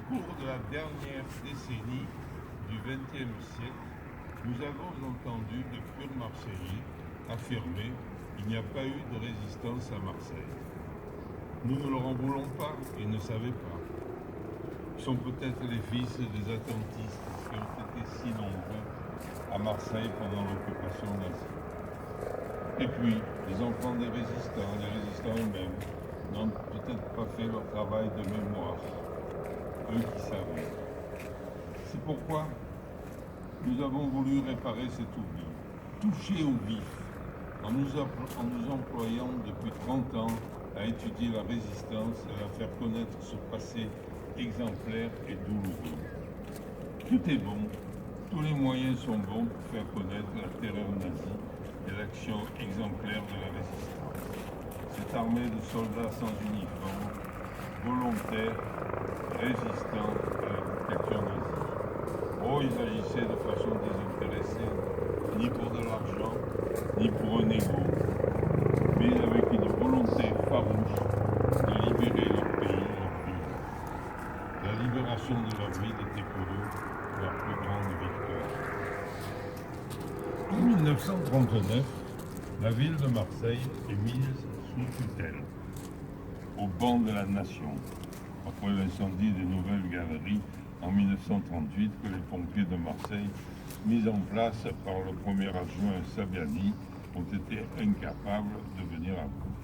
cours de la dernière décennie du XXe siècle, nous avons entendu de purs Marseillais affirmer qu'il n'y a pas eu de résistance à Marseille. Nous ne leur en voulons pas, ils ne savaient pas. Ils sont peut-être les fils des attentistes qui ont été si nombreux à Marseille pendant l'occupation nazie. Et puis, les enfants des résistants, les résistants eux-mêmes, n'ont peut-être pas fait leur travail de mémoire, eux qui savaient. C'est pourquoi nous avons voulu réparer cet oubli, toucher au vif, en nous employant depuis 30 ans à étudier la résistance et à faire connaître ce passé exemplaire et douloureux. Tout est bon, tous les moyens sont bons pour faire connaître la terreur nazie et l'action exemplaire de la résistance. Cette armée de soldats sans uniforme, volontaires, résistants à la dictature nazie. Oh, ils agissaient de façon désintéressée, ni pour de l'argent, ni pour un égo, mais avec une volonté farouche de libérer leur pays, leur ville. La libération de leur ville était pour eux leur plus grande victoire. En 1939, la ville de Marseille est mise sous tutelle, au banc de la nation, après l'incendie des Nouvelles Galeries en 1938 que les pompiers de Marseille, mis en place par le premier adjoint Saviani, ont été incapables de venir à bout.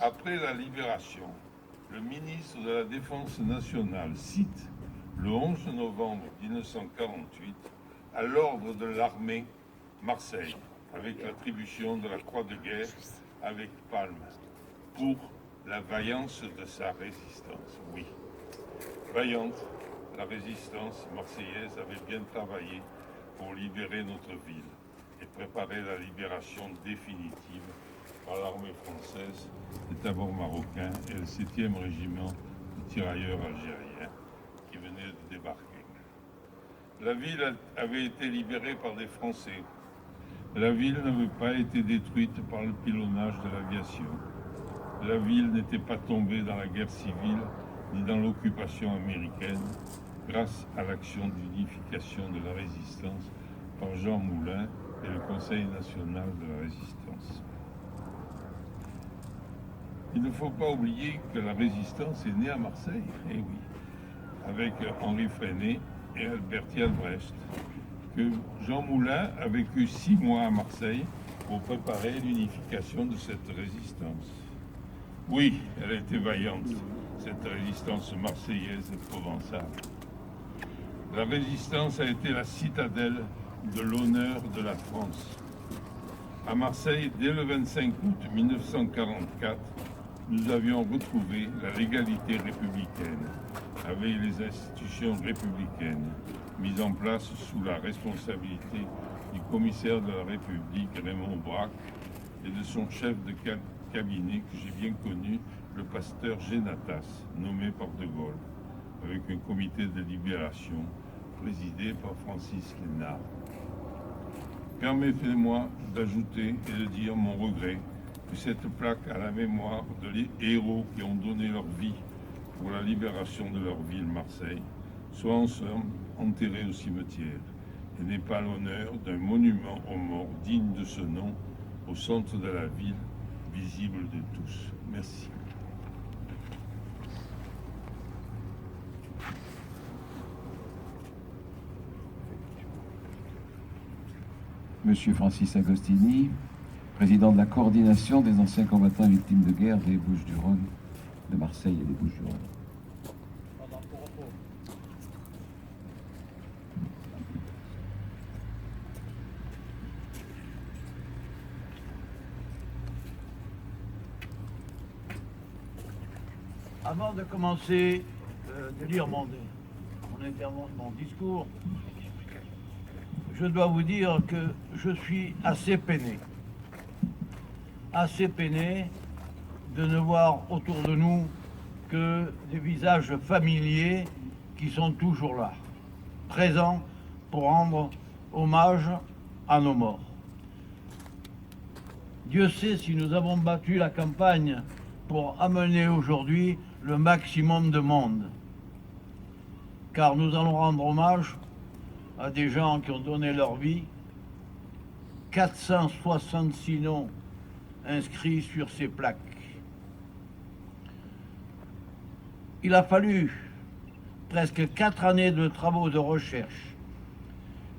Après la libération, le ministre de la Défense nationale cite le 11 novembre 1948 à l'ordre de l'armée Marseille, avec l'attribution de la Croix de guerre avec palme, pour la vaillance de sa résistance. Oui, vaillante, la résistance marseillaise avait bien travaillé pour libérer notre ville et préparer la libération définitive par l'armée française, les tabords marocains et le 7e régiment de tirailleurs algériens qui venaient de débarquer. La ville avait été libérée par des Français. La ville n'avait pas été détruite par le pilonnage de l'aviation. La ville n'était pas tombée dans la guerre civile ni dans l'occupation américaine grâce à l'action d'unification de la résistance par Jean Moulin et le Conseil national de la résistance. Il ne faut pas oublier que la résistance est née à Marseille, eh oui, avec Henri Freinet et Alberti Albrecht, que Jean Moulin a vécu 6 mois à Marseille pour préparer l'unification de cette résistance. Oui, elle a été vaillante, cette résistance marseillaise et provençale. La résistance a été la citadelle de l'honneur de la France. À Marseille, dès le 25 août 1944, nous avions retrouvé la légalité républicaine, avec les institutions républicaines, mises en place sous la responsabilité du commissaire de la République, Raymond Braque, et de son chef de cabinet que j'ai bien connu, le pasteur Génatas, nommé par De Gaulle, avec un comité de libération présidé par Francis Lénard. Permettez-moi d'ajouter et de dire mon regret que cette plaque à la mémoire de héros qui ont donné leur vie pour la libération de leur ville, Marseille, soit en somme enterrée au cimetière et n'ait pas l'honneur d'un monument aux morts digne de ce nom au centre de la ville, visible de tous. Merci. Monsieur Francis Agostini, président de la coordination des anciens combattants victimes de guerre des Bouches-du-Rhône, de Marseille et des Bouches-du-Rhône. Avant de commencer de lire mon discours, je dois vous dire que je suis assez peiné de ne voir autour de nous que des visages familiers qui sont toujours là, présents pour rendre hommage à nos morts. Dieu sait si nous avons battu la campagne pour amener aujourd'hui le maximum de monde. car nous allons rendre hommage à des gens qui ont donné leur vie. 466 noms inscrits sur ces plaques. Il a fallu presque 4 années de travaux de recherche,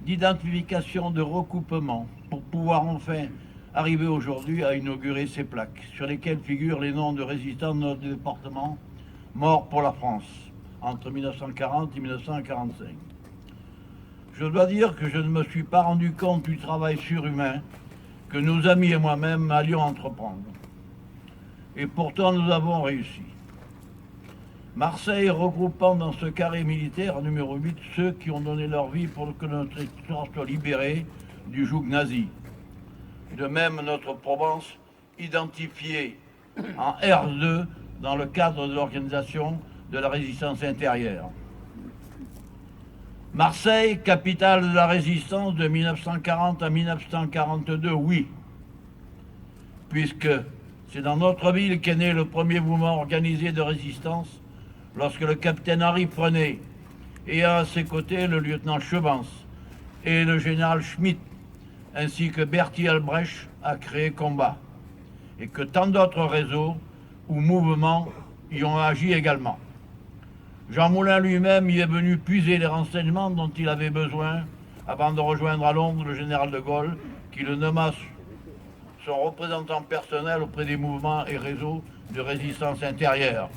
d'identification, de recoupement, pour pouvoir enfin arriver aujourd'hui à inaugurer ces plaques, sur lesquelles figurent les noms de résistants de notre département morts pour la France entre 1940 et 1945. Je dois dire que je ne me suis pas rendu compte du travail surhumain que nos amis et moi-même allions entreprendre. Et pourtant, nous avons réussi. Marseille regroupant dans ce carré militaire numéro 8 ceux qui ont donné leur vie pour que notre histoire soit libérée du joug nazi. De même, notre Provence, identifiée en R2 dans le cadre de l'organisation de la résistance intérieure. Marseille, capitale de la résistance de 1940 à 1942, oui, puisque c'est dans notre ville qu'est né le premier mouvement organisé de résistance, lorsque le capitaine Henri Frenet et à ses côtés le lieutenant Chevance et le général Schmitt, ainsi que Berthier Albrecht, a créé Combat, et que tant d'autres réseaux ou mouvements y ont agi également. Jean Moulin lui-même y est venu puiser les renseignements dont il avait besoin avant de rejoindre à Londres le général de Gaulle, qui le nomma son représentant personnel auprès des mouvements et réseaux de résistance intérieure.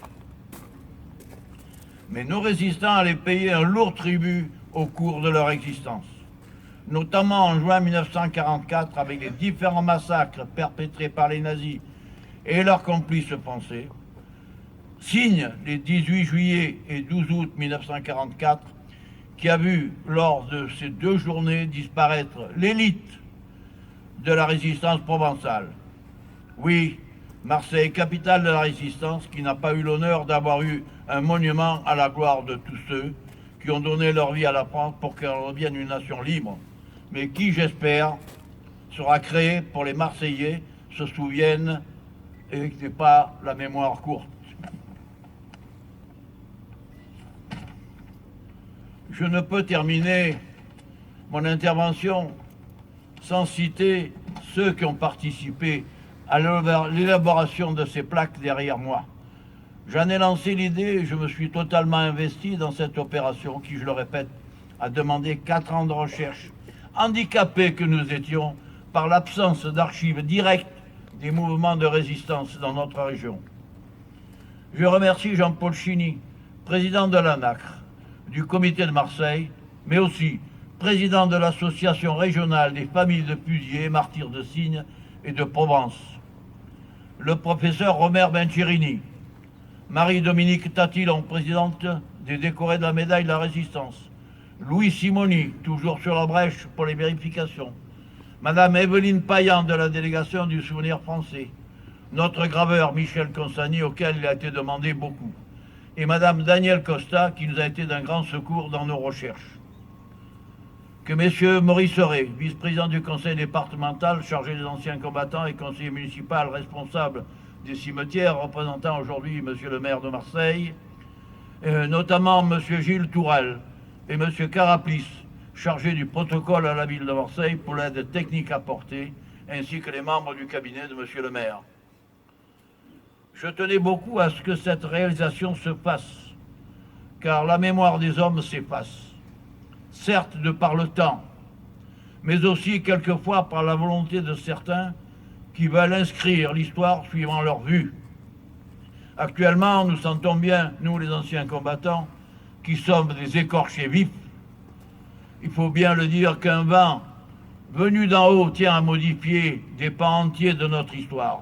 Mais nos résistants allaient payer un lourd tribut au cours de leur existence, notamment en juin 1944 avec les différents massacres perpétrés par les nazis et leurs complices français. Signe les 18 juillet et 12 août 1944, qui a vu, lors de ces 2 journées, disparaître l'élite de la résistance provençale. Oui, Marseille, capitale de la résistance, qui n'a pas eu l'honneur d'avoir eu un monument à la gloire de tous ceux qui ont donné leur vie à la France pour qu'elle revienne une nation libre, mais qui, j'espère, sera créée pour les Marseillais se souviennent et que ce n'est pas la mémoire courte. Je ne peux terminer mon intervention sans citer ceux qui ont participé à l'élaboration de ces plaques derrière moi. J'en ai lancé l'idée et je me suis totalement investi dans cette opération qui, je le répète, a demandé 4 ans de recherche, handicapés que nous étions par l'absence d'archives directes des mouvements de résistance dans notre région. Je remercie Jean-Paul Chiny, président de l'ANACRE, du comité de Marseille, mais aussi président de l'association régionale des familles de fusillés, martyrs de Signes et de Provence, le professeur Romer Benchirini, Marie-Dominique Tatillon, présidente des décorés de la médaille de la Résistance, Louis Simoni, toujours sur la brèche pour les vérifications, Madame Evelyne Payan de la délégation du Souvenir français, notre graveur Michel Constani, auquel il a été demandé beaucoup, et Madame Danielle Costa, qui nous a été d'un grand secours dans nos recherches. Que Messieurs Maurice Ray, vice-président du conseil départemental chargé des anciens combattants et conseiller municipal responsable des cimetières, représentant aujourd'hui Monsieur le maire de Marseille, notamment Monsieur Gilles Tourelle et Monsieur Caraplis, chargé du protocole à la ville de Marseille pour l'aide technique apportée, ainsi que les membres du cabinet de Monsieur le maire. Je tenais beaucoup à ce que cette réalisation se fasse, car la mémoire des hommes s'efface, certes de par le temps, mais aussi quelquefois par la volonté de certains qui veulent inscrire l'histoire suivant leur vue. Actuellement, nous sentons bien, nous les anciens combattants, qui sommes des écorchés vifs. Il faut bien le dire qu'un vent venu d'en haut tient à modifier des pans entiers de notre histoire.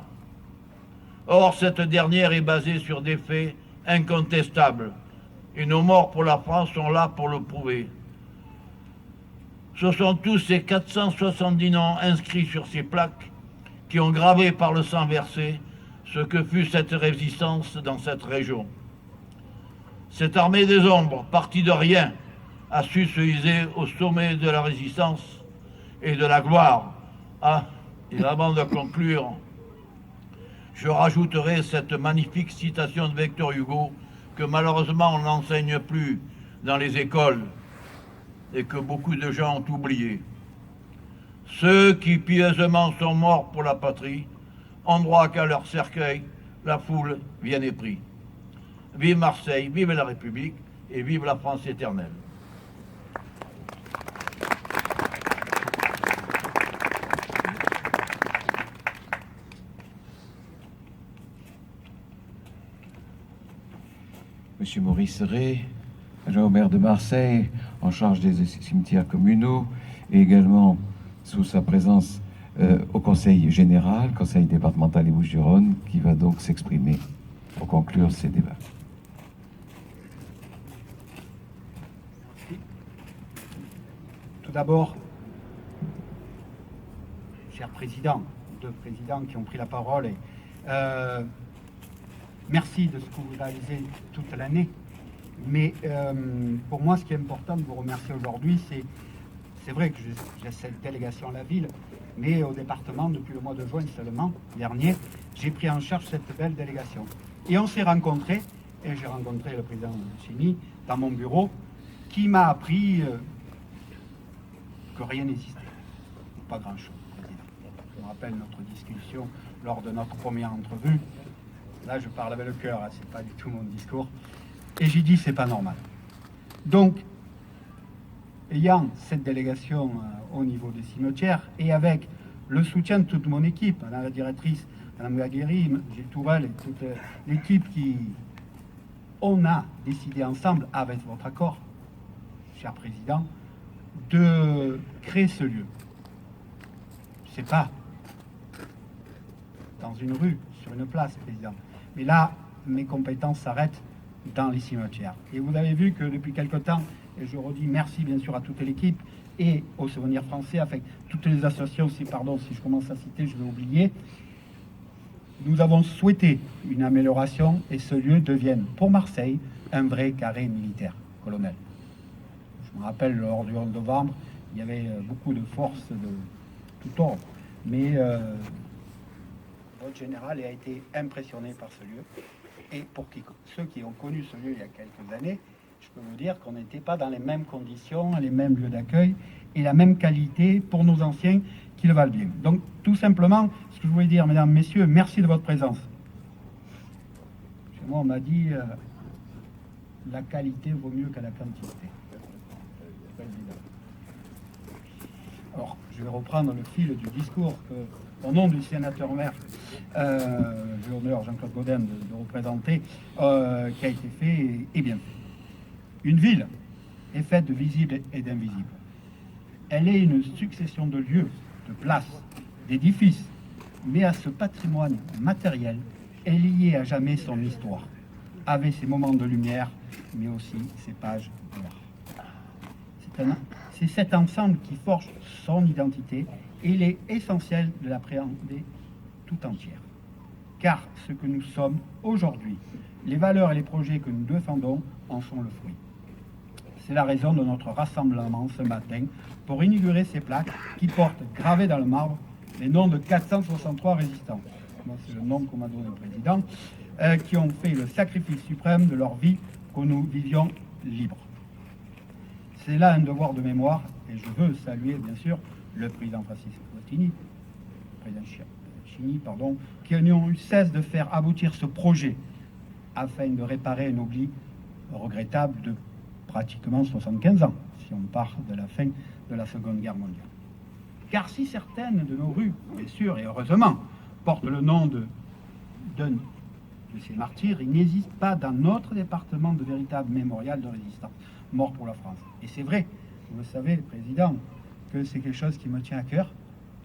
Or, cette dernière est basée sur des faits incontestables, et nos morts pour la France sont là pour le prouver. Ce sont tous ces 470 noms inscrits sur ces plaques qui ont gravé par le sang versé ce que fut cette résistance dans cette région. Cette armée des ombres, partie de rien, a su se hiser au sommet de la résistance et de la gloire. Ah, et avant de conclure, je rajouterai cette magnifique citation de Victor Hugo que malheureusement on n'enseigne plus dans les écoles et que beaucoup de gens ont oublié. Ceux qui pieusement sont morts pour la patrie ont droit qu'à leur cercueil, la foule vienne et prie. Vive Marseille, vive la République et vive la France éternelle. Monsieur Maurice Rey, adjoint au maire de Marseille, en charge des cimetières communaux, et également sous sa présence au Conseil général, Conseil départemental des Bouches-du-Rhône, qui va donc s'exprimer pour conclure ces débats. Tout d'abord, cher président, deux présidents qui ont pris la parole, et, merci de ce que vous réalisez toute l'année. Mais pour moi, ce qui est important de vous remercier aujourd'hui, c'est vrai que j'ai cette délégation à la ville, mais au département, depuis le mois de juin seulement, dernier, j'ai pris en charge cette belle délégation. Et on s'est rencontrés, et j'ai rencontré le président Chini dans mon bureau, qui m'a appris que rien n'existait. Pas grand-chose, président. Je me rappelle notre discussion lors de notre première entrevue. Là, je parle avec le cœur, hein, c'est pas du tout mon discours. Et j'ai dit, c'est pas normal. Donc, ayant cette délégation au niveau des cimetières et avec le soutien de toute mon équipe, Madame la directrice, Madame Gaguerri, Gilles Tourelle et toute l'équipe on a décidé ensemble, avec votre accord, cher président, de créer ce lieu. C'est pas dans une rue, sur une place, président. Mais là, mes compétences s'arrêtent dans les cimetières. Et vous avez vu que depuis quelque temps, et je redis merci bien sûr à toute l'équipe et au Souvenir Français, avec toutes les associations aussi, pardon, si je commence à citer, je vais oublier, nous avons souhaité une amélioration et ce lieu devienne pour Marseille un vrai carré militaire, colonel. Je me rappelle, lors du 11 novembre, il y avait beaucoup de forces de tout ordre, mais votre général a été impressionné par ce lieu. Et pour ceux qui ont connu ce lieu il y a quelques années, je peux vous dire qu'on n'était pas dans les mêmes conditions, les mêmes lieux d'accueil et la même qualité pour nos anciens qui le valent bien. Donc, tout simplement, ce que je voulais dire, mesdames, messieurs, merci de votre présence. Chez moi, on m'a dit la qualité vaut mieux que la quantité. Alors, je vais reprendre le fil du discours que, au nom du sénateur-maire, j'ai l'honneur, Jean-Claude Gaudin, de représenter, qui a été fait et bien fait. Une ville est faite de visibles et d'invisibles. Elle est une succession de lieux, de places, d'édifices, mais à ce patrimoine matériel est lié à jamais son histoire, avec ses moments de lumière, mais aussi ses pages noires. C'est cet ensemble qui forge son identité et il est essentiel de l'appréhender tout entière. Car ce que nous sommes aujourd'hui, les valeurs et les projets que nous défendons en sont le fruit. C'est la raison de notre rassemblement ce matin pour inaugurer ces plaques qui portent gravés dans le marbre les noms de 463 résistants. Moi, c'est le nom qu'on m'a donné le président, qui ont fait le sacrifice suprême de leur vie que nous vivions libres. C'est là un devoir de mémoire et je veux saluer bien sûr le président Francis Agostini, le président Chini, qui n'ont eu cesse de faire aboutir ce projet afin de réparer un oubli regrettable de pratiquement 75 ans, si on part de la fin de la Seconde Guerre mondiale. Car si certaines de nos rues, bien sûr et heureusement, portent le nom de ces martyrs, il n'existe pas dans notre département de véritable mémorial de résistance morts pour la France. Et c'est vrai, vous le savez, Président, que c'est quelque chose qui me tient à cœur.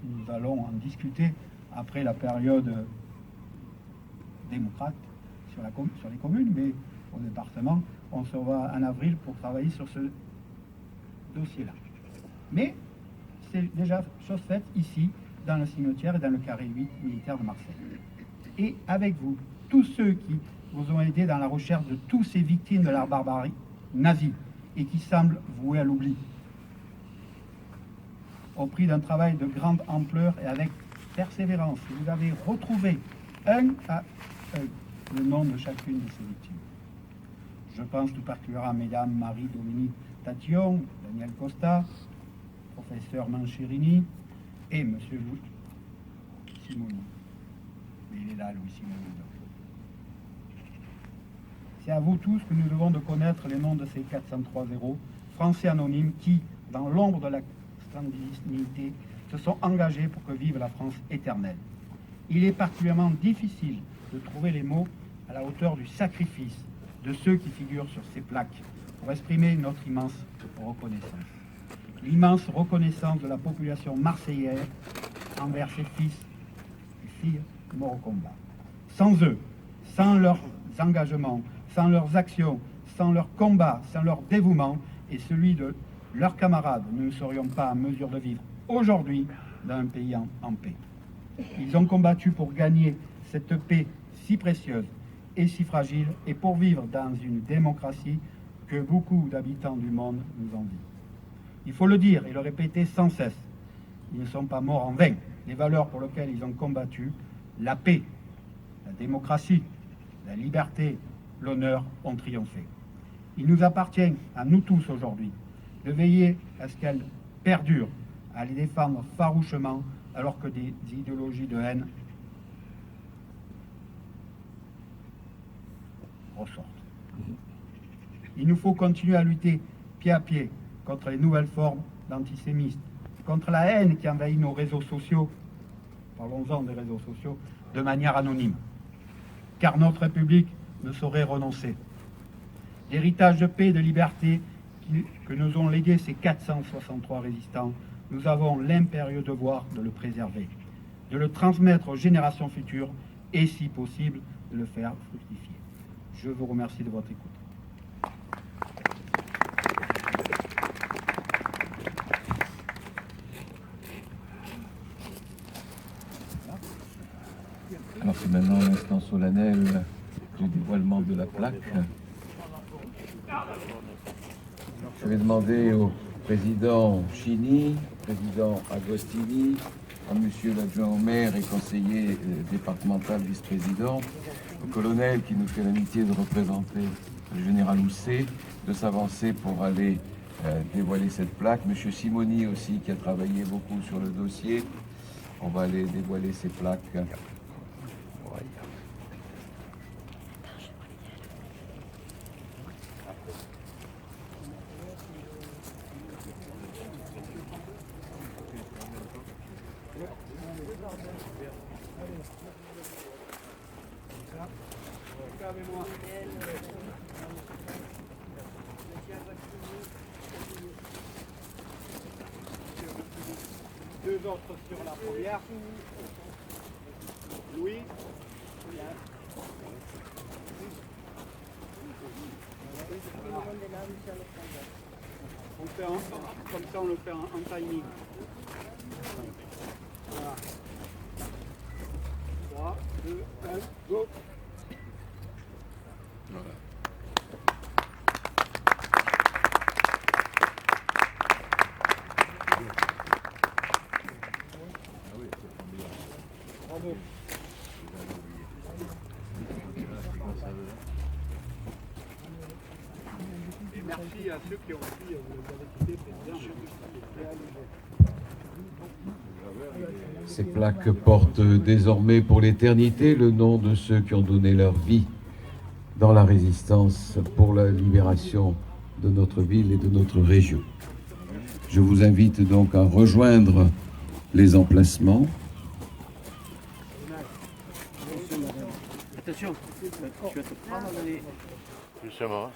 Nous allons en discuter après la période démocrate sur les communes, mais au département, on se revoit en avril pour travailler sur ce dossier-là. Mais c'est déjà chose faite ici, dans le cimetière et dans le carré 8 militaire de Marseille. Et avec vous, tous ceux qui vous ont aidé dans la recherche de tous ces victimes de la barbarie nazie et qui semblent voués à l'oubli. Au prix d'un travail de grande ampleur et avec persévérance, vous avez retrouvé un à un le nom de chacune de ces victimes. Je pense tout particulièrement à Mesdames Marie-Dominique Tatillon, Daniel Costa, professeur Mancherini et Monsieur Louis Simoni. Mais il est là, Louis Simoni. C'est à vous tous que nous devons de connaître les noms de ces 403 héros, Français anonymes, qui, dans l'ombre de la clandestinité, se sont engagés pour que vive la France éternelle. Il est particulièrement difficile de trouver les mots à la hauteur du sacrifice de ceux qui figurent sur ces plaques pour exprimer notre immense reconnaissance. L'immense reconnaissance de la population marseillaise envers ses fils et filles morts au combat. Sans eux, sans leurs engagements, sans leurs actions, sans leur combat, sans leur dévouement et celui de leurs camarades, nous ne serions pas en mesure de vivre aujourd'hui dans un pays en paix. Ils ont combattu pour gagner cette paix si précieuse et si fragile et pour vivre dans une démocratie que beaucoup d'habitants du monde nous envient. Il faut le dire et le répéter sans cesse. Ils ne sont pas morts en vain. Les valeurs pour lesquelles ils ont combattu, la paix, la démocratie, la liberté, l'honneur ont triomphé. Il nous appartient à nous tous aujourd'hui de veiller à ce qu'elles perdurent, à les défendre farouchement alors que des idéologies de haine ressortent. Il nous faut continuer à lutter pied à pied contre les nouvelles formes d'antisémitisme, contre la haine qui envahit nos réseaux sociaux, parlons-en des réseaux sociaux, de manière anonyme. Car notre République ne saurait renoncer. L'héritage de paix et de liberté que nous ont légué ces 463 résistants, nous avons l'impérieux devoir de le préserver, de le transmettre aux générations futures et, si possible, de le faire fructifier. Je vous remercie de votre écoute. Alors c'est maintenant l'instant solennel du dévoilement de la plaque. Je vais demander au président Chini, président Agostini, à monsieur l'adjoint au maire et conseiller départemental vice-président, au colonel qui nous fait l'amitié de représenter le général Housset, de s'avancer pour aller dévoiler cette plaque. Monsieur Simoni aussi qui a travaillé beaucoup sur le dossier. On va aller dévoiler ces plaques. Deux autres sur la première. Louis. On fait comme ça, on le fait en timing. Voilà. 3, 2, 1, go. Voilà. Bravo. Et merci à ceux qui ont pris vous avez quitté, président. Ces plaques portent désormais pour l'éternité le nom de ceux qui ont donné leur vie dans la résistance pour la libération de notre ville et de notre région. Je vous invite donc à rejoindre les emplacements. Attention, tu vas te prendre les... Justement.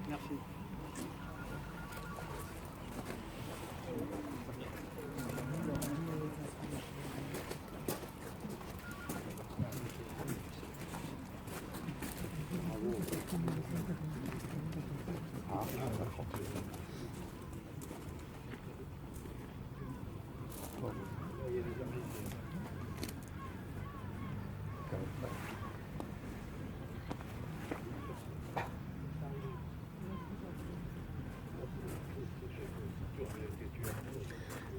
Merci.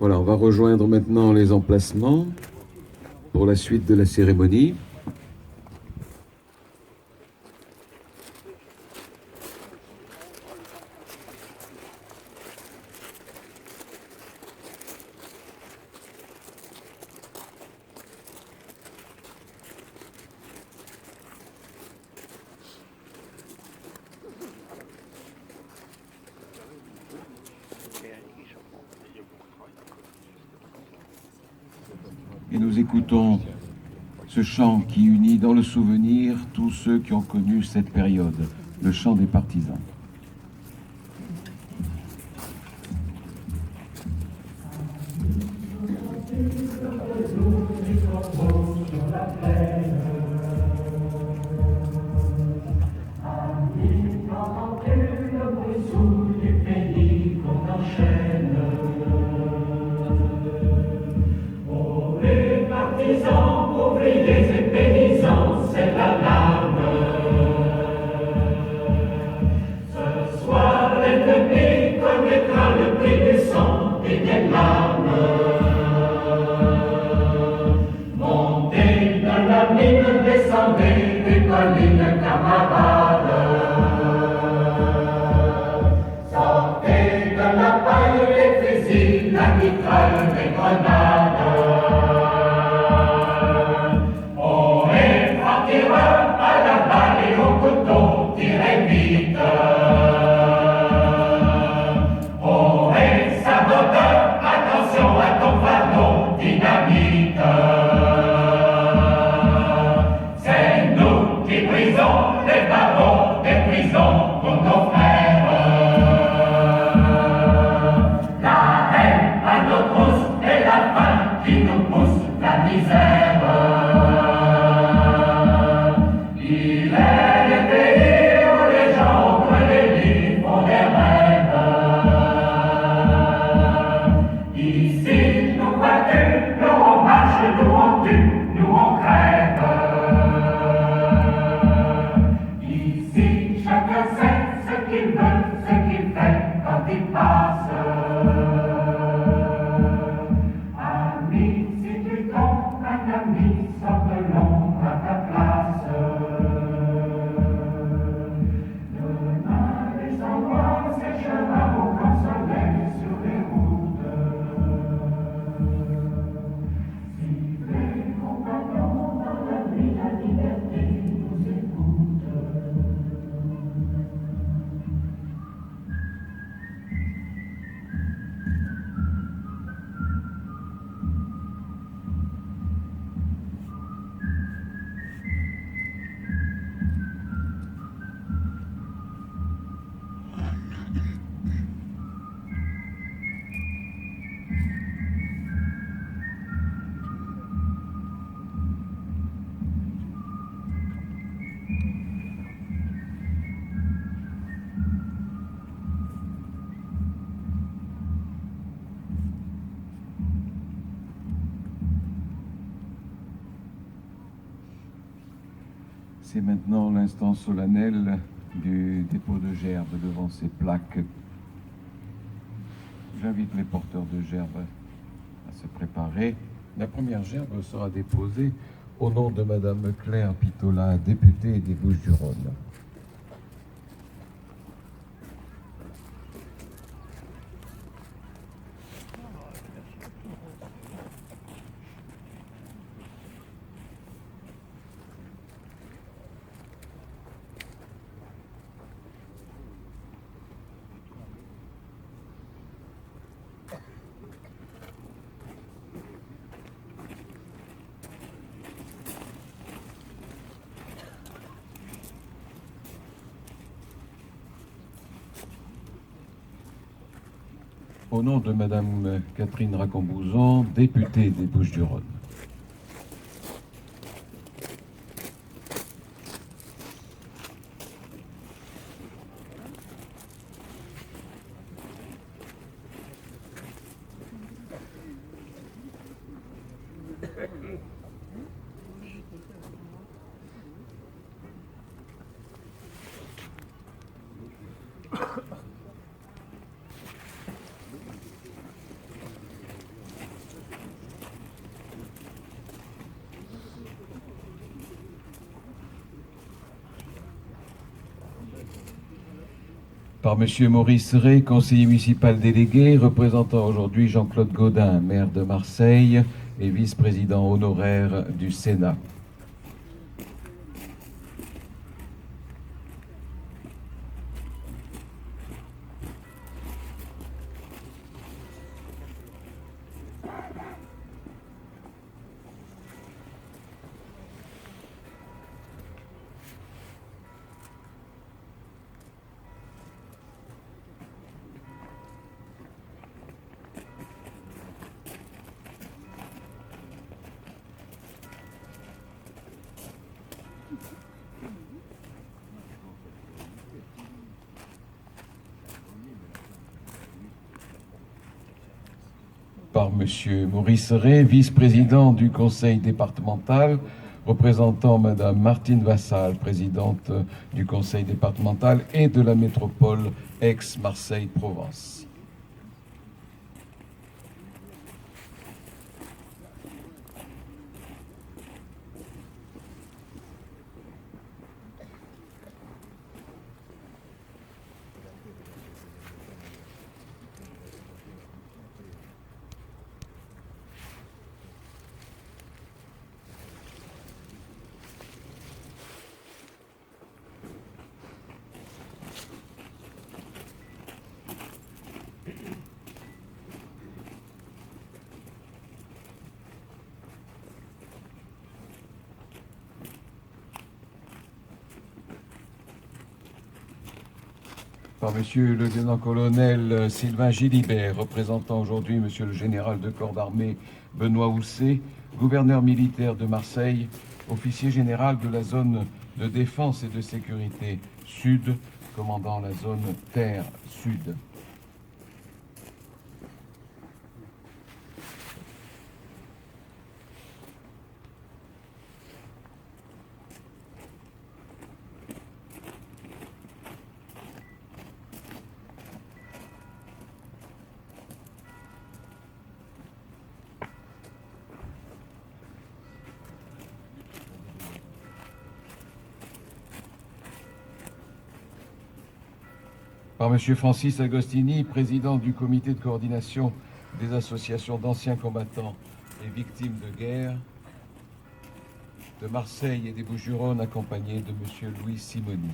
Voilà, on va rejoindre maintenant les emplacements pour la suite de la cérémonie. Et nous écoutons ce chant qui unit dans le souvenir tous ceux qui ont connu cette période, le chant des partisans. C'est maintenant l'instant solennel du dépôt de gerbes devant ces plaques. J'invite les porteurs de gerbes à se préparer. La première gerbe sera déposée au nom de Madame Claire Pitola, députée des Bouches-du-Rhône. Au nom de Madame Catherine Racambouzan, députée des Bouches-du-Rhône. Par Monsieur Maurice Rey, conseiller municipal délégué, représentant aujourd'hui Jean-Claude Gaudin, maire de Marseille et vice-président honoraire du Sénat. Par Monsieur Maurice Rey, vice-président du conseil départemental, représentant Madame Martine Vassal, présidente du conseil départemental et de la métropole Aix-Marseille-Provence. Par Monsieur le lieutenant-colonel Sylvain Gilibert, représentant aujourd'hui Monsieur le général de corps d'armée Benoît Housset, gouverneur militaire de Marseille, officier général de la zone de défense et de sécurité sud, commandant la zone terre sud. Par Monsieur Francis Agostini, président du comité de coordination des associations d'anciens combattants et victimes de guerre de Marseille et des Bouches-du-Rhône, accompagné de Monsieur Louis Simoni.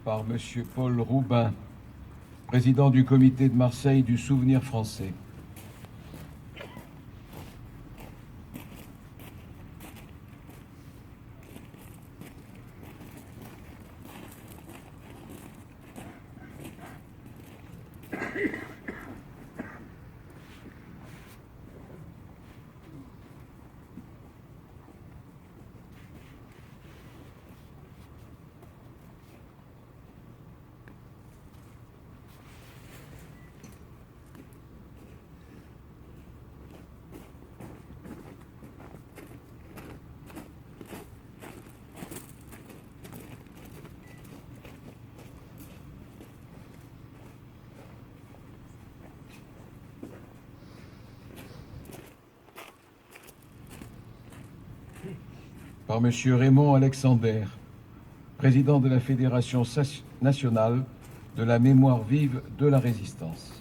Par Monsieur Paul Roubin, président du comité de Marseille du Souvenir français. Par Monsieur Raymond Alexander, président de la Fédération nationale de la mémoire vive de la Résistance.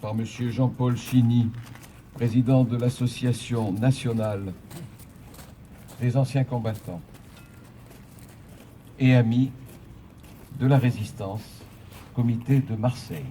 par M. Jean-Paul Chiny, président de l'Association nationale des anciens combattants et amis de la résistance, comité de Marseille.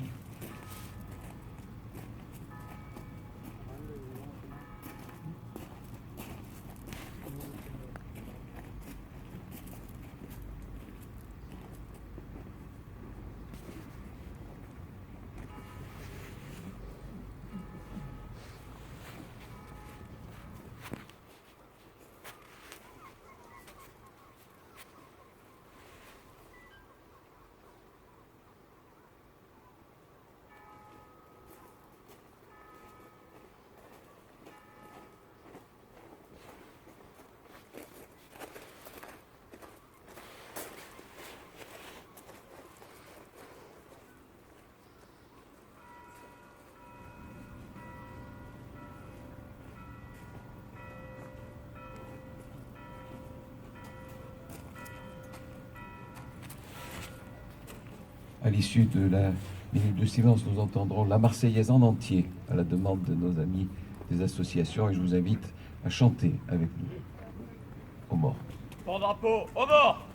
À l'issue de la minute de silence, nous entendrons la Marseillaise en entier à la demande de nos amis des associations et je vous invite à chanter avec nous. Au mort. Mon drapeau, au mort!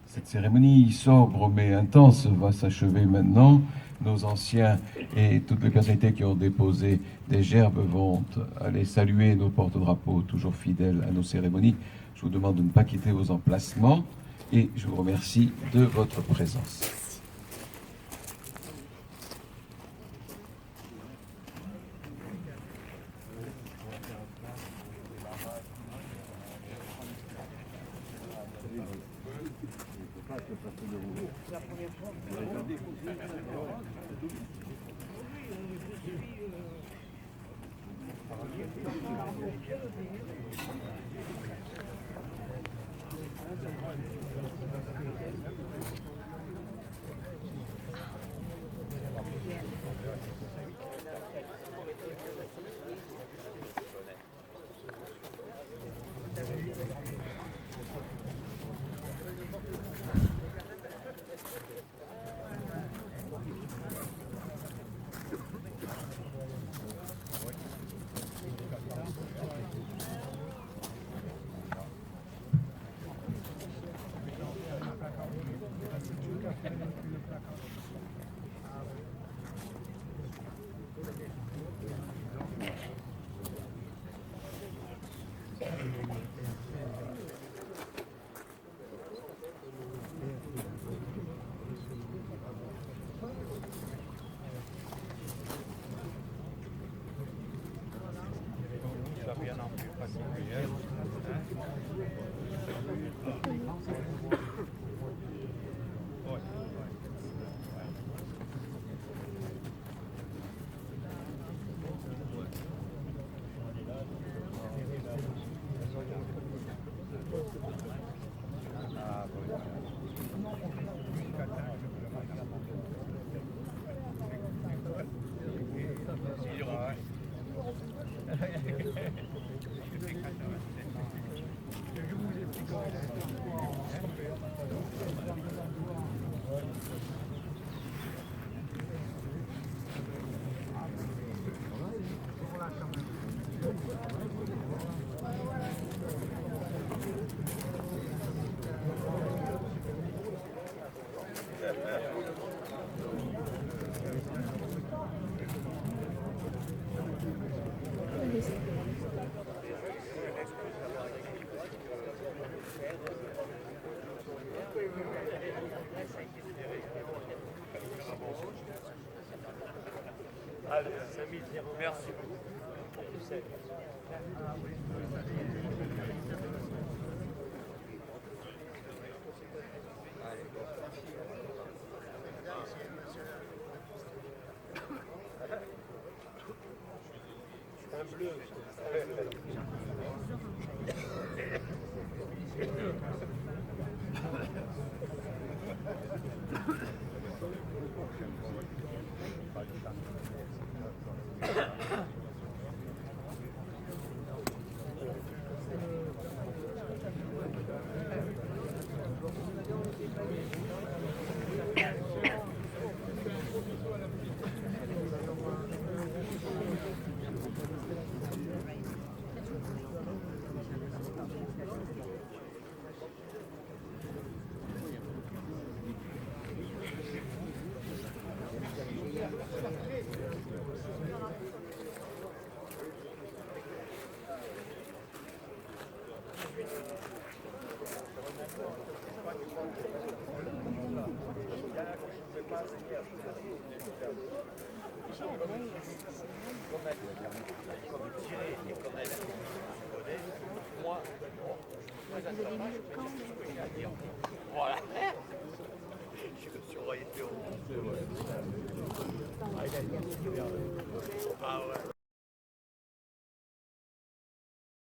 Cette cérémonie sobre mais intense va s'achever maintenant. Nos anciens et toutes les personnalités qui ont déposé des gerbes vont aller saluer nos porte-drapeaux, toujours fidèles à nos cérémonies. Je vous demande de ne pas quitter vos emplacements et je vous remercie de votre présence. Allez, 5000, merci beaucoup. Un bleu. Voilà. Je me suis royé de haut. Ah ouais.